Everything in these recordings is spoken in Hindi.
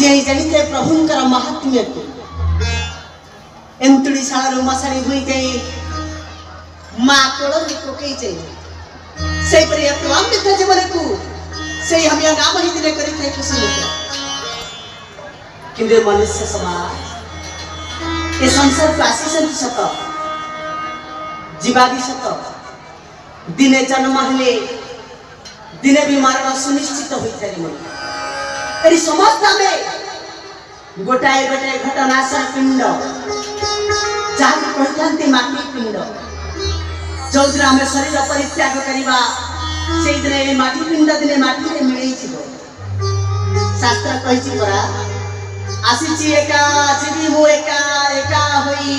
सी जानी प्रभुंकर महात्म्य को एंतुड़ी शाला मशाणी हुई जाए माँ कोड़ पकई जाए से प्रलापित जीवन को से हम नाम ही दिले करी खुशी किंतु मनुष्य समाज ये संसार को आसी सत जीवादी सत दिने जन्म हेले दिने भी मरण सुनिश्चित होता समस्त आम गोटाए गोटाए घटनाशर पिंड जहाँ कहते माटी पिंड जो दिन आम शरीर परित्याग करवा से दिन माटी पिंड दिने माटी मिले शास्त्र कही परा आसी एका जीवी मु एका एका होई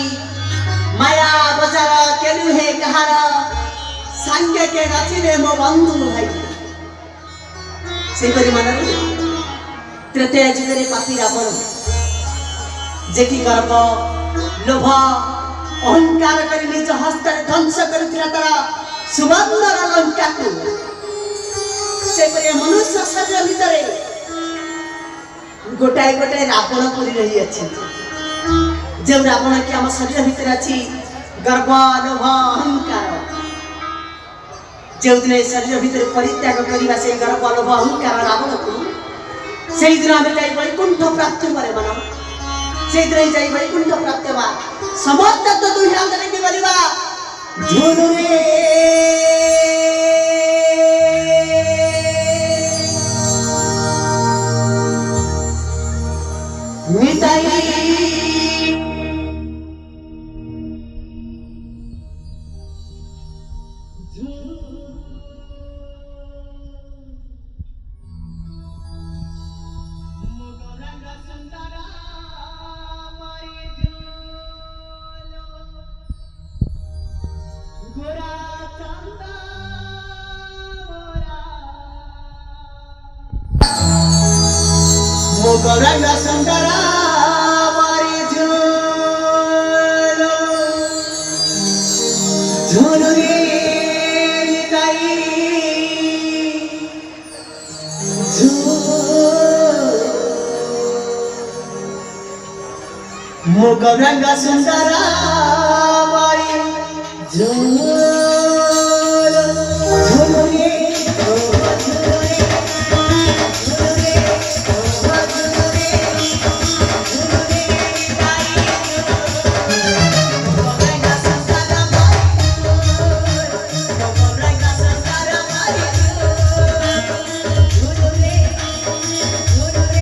माया बजार केलु हे कहार सांगे के नथिले मो बंधु भाई से मन तृतीय युग पापी रावण जेकी गर्व लोभ अहंकार कर निज हस्त ध्वंस कर सुवर्ण लंका को से मनुष्य शरीर भितर गोटाए गोटाए रावण परी रही अच्छे जो रावण की आम शरीर भितर अच्छी गर्व लोभ अहंकार जो दिन शरीर भितर परित्याग करवा से गर्व लोभ अहंकार रावण को से दिन आम जाई वैकुंठ प्राप्त करे मन से दिन जाई वैकुंठ प्राप्त बा समस्त तो दुई आंगरे के बलिबा झोलो रे मिटाई गौरंग सुंदरा मारी झूलो झूलो रे निताई गौरंग सुंदरा मारी झूलो